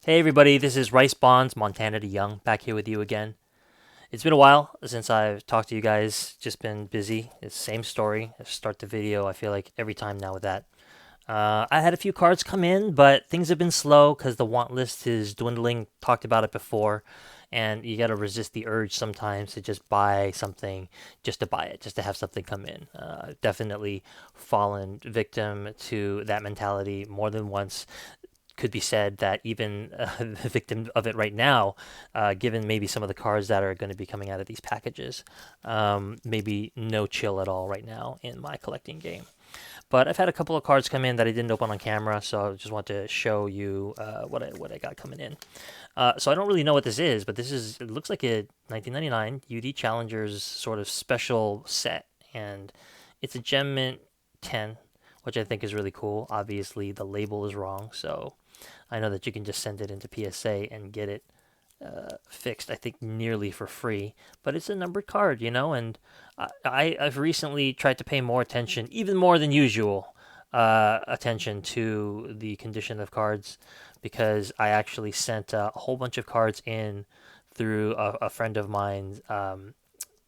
Hey everybody, this is Rice Bonds, Montana to Young, back here with you again. It's been a while since I've talked to you guys, just been busy. It's the same story. I start the video, I feel like every time now with that. I had a few cards come in, but things have been slow because the want list is dwindling. Talked about it before, and you got to resist the urge sometimes to just buy something just to buy it, just to have something come in. Definitely fallen victim to that mentality more than once. Could be said that even the victim of it right now, given maybe some of the cards that are going to be coming out of these packages, maybe no chill at all right now in my collecting game. But I've had a couple of cards come in that I didn't open on camera, so I just want to show you what I got coming in. So I don't really know what this is, but it looks like a 1999 UD Challengers sort of special set, and it's a Gem Mint 10, which I think is really cool. Obviously, the label is wrong, so I know that you can just send it into PSA and get it fixed, I think nearly for free. But it's a numbered card, and I've recently tried to pay more attention, even more than usual, attention to the condition of cards because I actually sent a whole bunch of cards in through a friend of mine and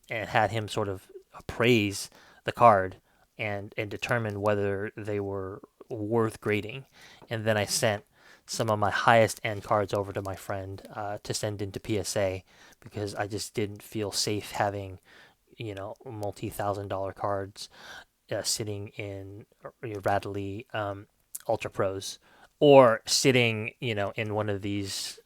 had him sort of appraise the card and determine whether they were worth grading. And then I sent some of my highest end cards over to my friend to send into PSA because I just didn't feel safe having multi-thousand-dollar cards sitting in Radley Ultra Pros or sitting in one of these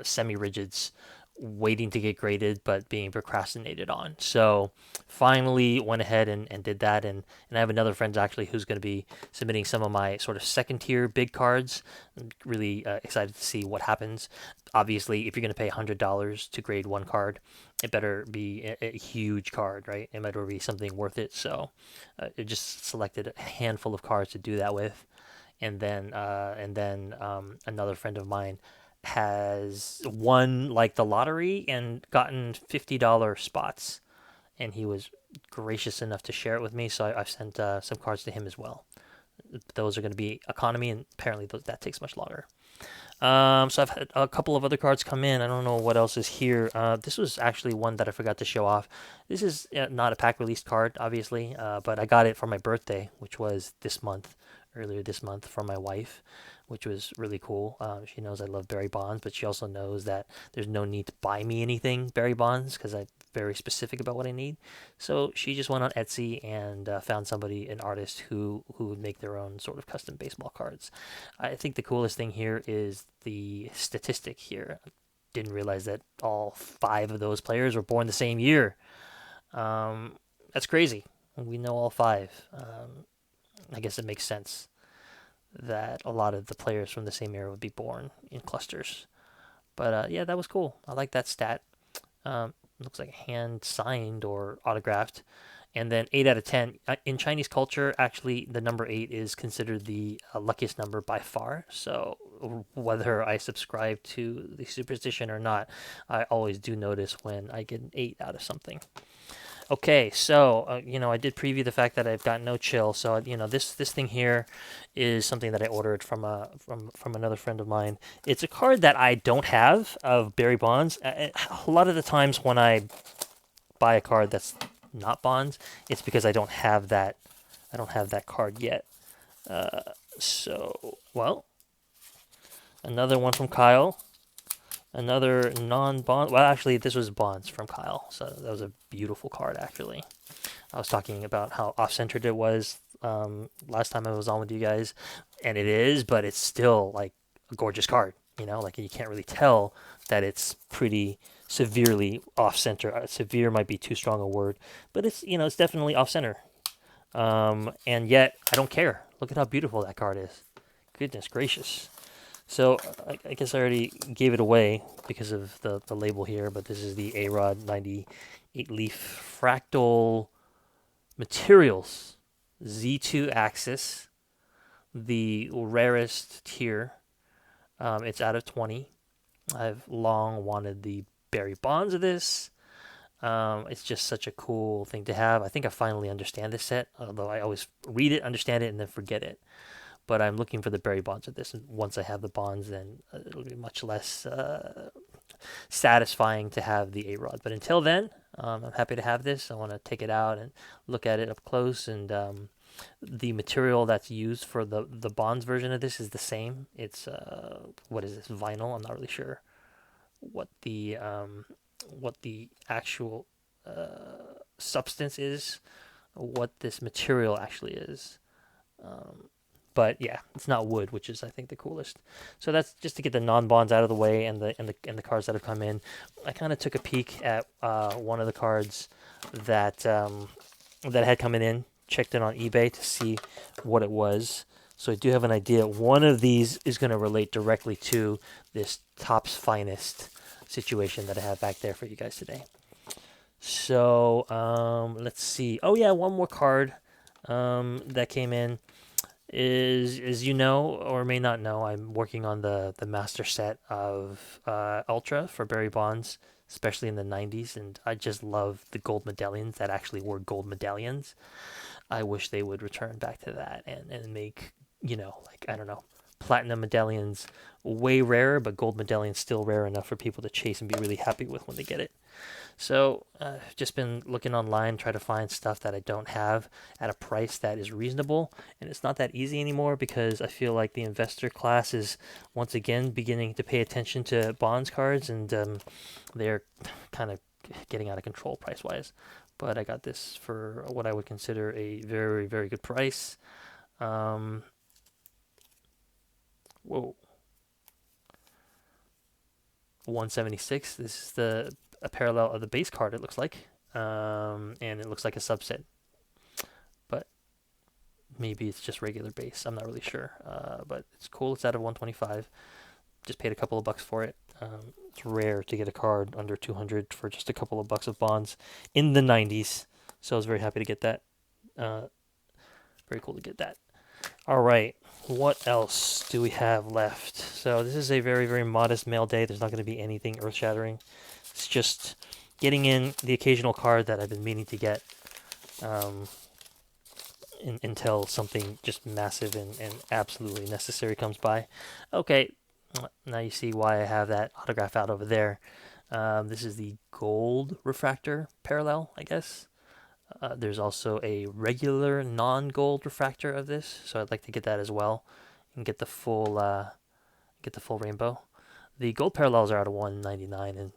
semi-rigids waiting to get graded but being procrastinated on. So finally went ahead and did that, and I have another friend actually who's going to be submitting some of my sort of second tier big cards. I'm really excited to see what happens. Obviously, if you're going to pay $100 to grade one card, it better be a huge card, right? It better be something worth it. So I just selected a handful of cards to do that with, and then another friend of mine has won like the lottery and gotten $50 spots, and he was gracious enough to share it with me. So I've sent some cards to him as well. Those are going to be economy, and apparently that takes much longer. So I've had a couple of other cards come in. I don't know what else is here. This was actually one that I forgot to show off. This is not a pack released card, obviously, but I got it for my birthday, which was earlier this month, from my wife, which was really cool. She knows I love Barry Bonds, but she also knows that there's no need to buy me anything Barry Bonds because I'm very specific about what I need. So she just went on Etsy and found an artist who would make their own sort of custom baseball cards. I think the coolest thing here is the statistic here. Didn't realize that all five of those players were born the same year. That's crazy. We know all five. I guess it makes sense that a lot of the players from the same era would be born in clusters. But yeah, that was cool. I like that stat. Looks like hand signed or autographed. And then 8 out of 10. In Chinese culture, actually, the number 8 is considered the luckiest number by far. So, whether I subscribe to the superstition or not, I always do notice when I get an 8 out of something. Okay, so I did preview the fact that I've got no chill. So this thing here is something that I ordered from another friend of mine. It's a card that I don't have of Barry Bonds. A lot of the times when I buy a card that's not Bonds, it's because I don't have that. I don't have that card yet. So well, another one from Kyle. Another non-bond. Well, actually, this was Bonds from Kyle. So that was a beautiful card, actually. I was talking about how off-centered it was last time I was on with you guys, and it is, but it's still like a gorgeous card. Like you can't really tell that it's pretty severely off-center. Severe might be too strong a word, but it's definitely off-center. And yet I don't care. Look at how beautiful that card is. Goodness gracious. So I guess I already gave it away because of the label here, but this is the A-Rod 98 Leaf Fractal Materials Z2 Axis, the rarest tier. It's out of 20. I've long wanted the Barry Bonds of this. It's just such a cool thing to have. I think I finally understand this set, although I always read it, understand it, and then forget it. but I'm looking for the berry bonds of this. And once I have the bonds, then it'll be much less satisfying to have the A-Rod. But until then, I'm happy to have this. I want to take it out and look at it up close. And the material that's used for the bonds version of this is the same. It's what is this, vinyl? I'm not really sure what the actual substance is, what this material actually is. But yeah, it's not wood, which is I think the coolest. So that's just to get the non-bonds out of the way and the cards that have come in. I kind of took a peek at one of the cards that that had coming in. Checked it on eBay to see what it was. So I do have an idea. One of these is going to relate directly to this Topps Finest situation that I have back there for you guys today. So let's see. Oh yeah, one more card that came in is, as you know or may not know, I'm working on the master set of Ultra for Barry Bonds, especially in the 90s, and I just love the gold medallions that actually were gold medallions. I wish they would return back to that and make, like, I don't know, platinum medallions way rarer, but gold medallions still rare enough for people to chase and be really happy with when they get it. So I've just been looking online, try to find stuff that I don't have at a price that is reasonable. And it's not that easy anymore because I feel like the investor class is once again beginning to pay attention to bonds cards, and they're kind of getting out of control price wise. But I got this for what I would consider a very, very good price. Whoa. 176. This is a parallel of the base card, it looks like. And it looks like a subset. But maybe it's just regular base. I'm not really sure. But it's cool. It's out of 125. Just paid a couple of bucks for it. It's rare to get a card under 200 for just a couple of bucks of bonds in the 90s. So I was very happy to get that. Very cool to get that. All right. What else do we have left? So this is a very, very modest mail day. There's not going to be anything earth-shattering. It's just getting in the occasional card that I've been meaning to get until something just massive and absolutely necessary comes by. Okay, now you see why I have that autograph out over there. This is the gold refractor parallel, I guess. There's also a regular non-gold refractor of this, so I'd like to get that as well and get the full rainbow. The gold parallels are out of 199, and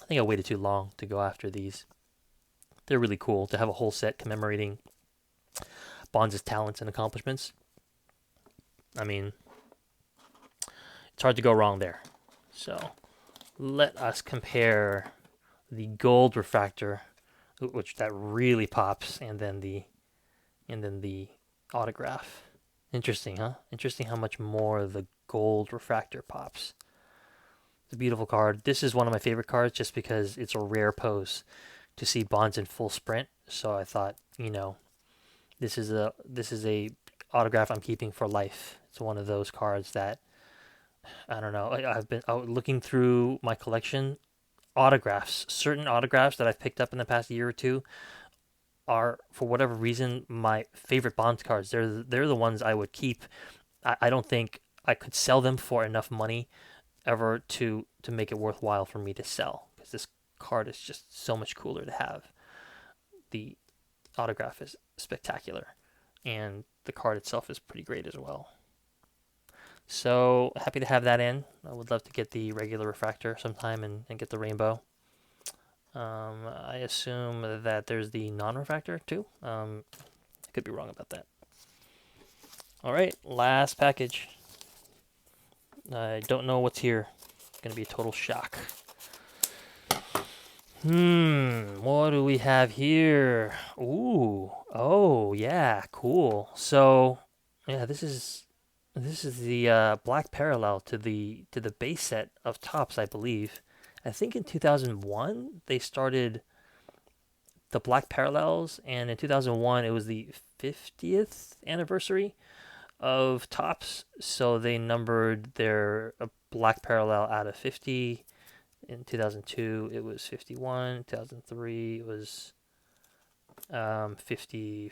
I think I waited too long to go after these. They're really cool to have a whole set commemorating Bonds' talents and accomplishments. I mean, it's hard to go wrong there. So let us compare the gold refractor, which that really pops, and then the autograph. Interesting, huh? Interesting how much more the gold refractor pops. It's a beautiful card. This is one of my favorite cards just because it's a rare pose to see Bonds in full sprint. So I thought, this is a autograph I'm keeping for life. It's one of those cards that I don't know. I've been looking through my collection. Autographs, certain autographs that I've picked up in the past year or two, are for whatever reason my favorite Bonds cards. They're the ones I would keep. I don't think I could sell them for enough money ever to make it worthwhile for me to sell, because this card is just so much cooler to have. The autograph is spectacular, and the card itself is pretty great as well. So happy to have that in. I would love to get the regular refractor sometime and get the rainbow. I assume that there's the non-refractor too. I could be wrong about that. All right, last package. I don't know what's here. It's gonna be a total shock. What do we have here? Ooh, oh yeah, cool. So, yeah, this is the black parallel to the base set of Topps, I believe. I think in 2001 they started the black parallels, and in 2001 it was the 50th anniversary of Topps, so they numbered their black parallel out of 50. In 2002 it was 51. 2003 it was 54.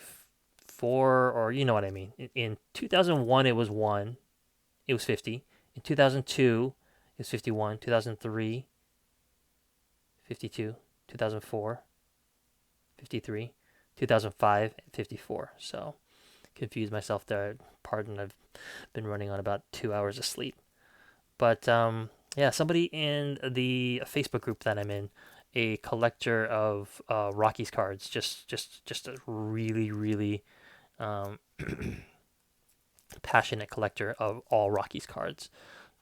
2004, or you know what I mean. In 2001, it was 1. It was 50. In 2002, it was 51. 2003, 52. 2004, 53. 2005, 54. So confused myself there. Pardon, I've been running on about 2 hours of sleep. But yeah, somebody in the Facebook group that I'm in, a collector of Rockies cards, just a really really um, passionate collector of all Rockies cards,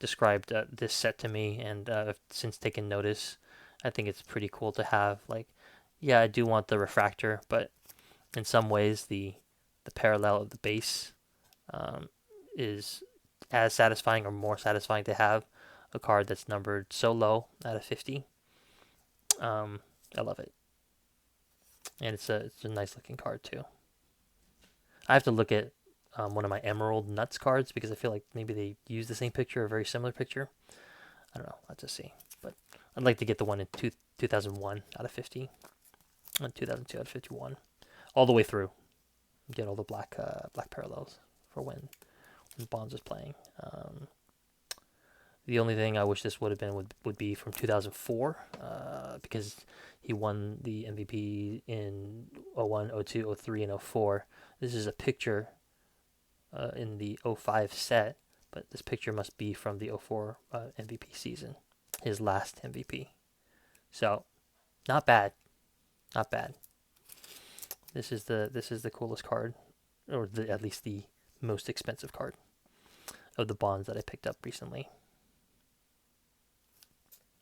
described this set to me, and I've since taken notice. I think it's pretty cool to have. Like, yeah, I do want the refractor, but in some ways the parallel of the base um, is as satisfying or more satisfying to have a card that's numbered so low out of 50. I love it, and it's a nice looking card too. I have to look at one of my Emerald Nuts cards because I feel like maybe they use the same picture, a very similar picture. I don't know. Let's just see. But I'd like to get the one in 2001 out of 50, and 2002 out of 51, all the way through. Get all the black parallels for when Bonds was playing. The only thing I wish this would have been would be from 2004, because he won the MVP in 01, 02, 03, and 04. This is a picture in the 05 set, but this picture must be from the 04 MVP season, his last MVP. So, not bad, not bad. This is the coolest card, or at least the most expensive card of the Bonds that I picked up recently.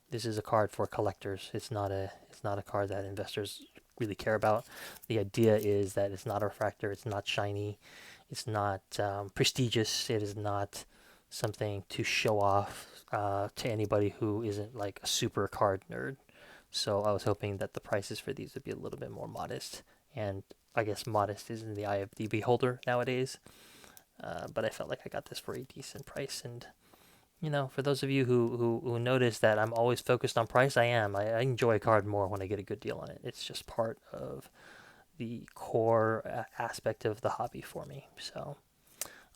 This is a card for collectors. It's not a card that investors really care about. The idea is that it's not a refractor. It's not shiny. It's not prestigious. It is not something to show off to anybody who isn't like a super card nerd. So I was hoping that the prices for these would be a little bit more modest. And I guess modest is in the eye of the beholder nowadays. But I felt like I got this for a decent price. And for those of you who notice that I'm always focused on price, I am. I enjoy a card more when I get a good deal on it. It's just part of the core aspect of the hobby for me. So,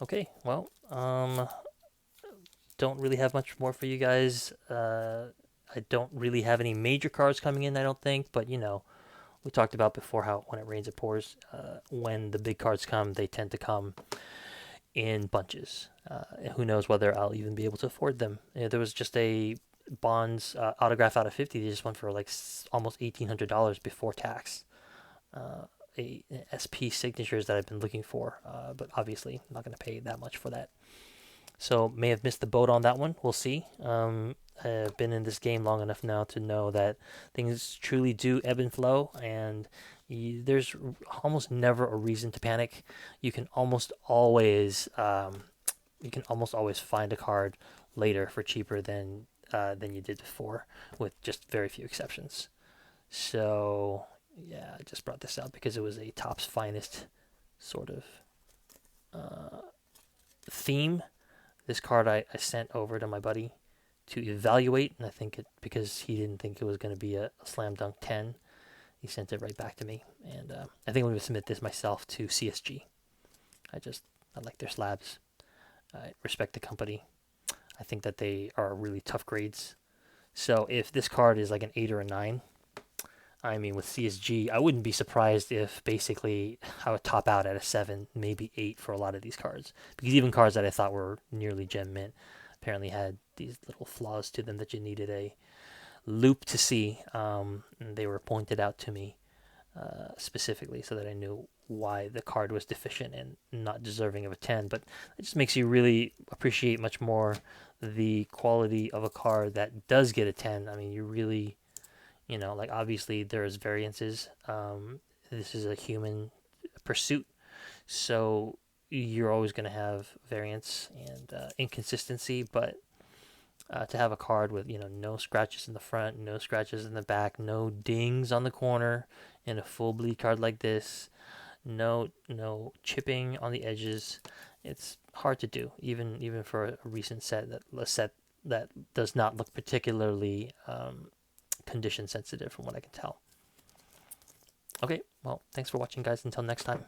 okay, well, don't really have much more for you guys. I don't really have any major cards coming in, I don't think, but we talked about before how when it rains it pours. When the big cards come, they tend to come in bunches. Who knows whether I'll even be able to afford them. There was just a Bonds autograph out of 50. They just went for like almost $1,800 before tax. SP signatures that I've been looking for, but obviously I'm not going to pay that much for that. So may have missed the boat on that one. We'll see. I've been in this game long enough now to know that things truly do ebb and flow, and there's almost never a reason to panic. You can almost always find a card later for cheaper than you did before, with just very few exceptions. So yeah, I just brought this up because it was a Topps Finest sort of theme. This card I sent over to my buddy to evaluate, and I think because he didn't think it was going to be a slam dunk 10, he sent it right back to me. And I think I'm going to submit this myself to CSG. I like their slabs. I respect the company. I think that they are really tough grades. So if this card is like an 8 or a 9, I mean, with CSG, I wouldn't be surprised if basically I would top out at a 7, maybe 8 for a lot of these cards. Because even cards that I thought were nearly gem mint apparently had these little flaws to them that you needed a loop to see. And they were pointed out to me specifically so that I knew why the card was deficient and not deserving of a 10. But it just makes you really appreciate much more the quality of a card that does get a 10. I mean, you really, like obviously there's variances. This is a human pursuit, so you're always going to have variance and inconsistency. But to have a card with no scratches in the front, no scratches in the back, no dings on the corner, in a full bleed card like this, no chipping on the edges, it's hard to do, even for a recent set that does not look particularly condition sensitive from what I can tell. Okay, well, thanks for watching, guys. Until next time.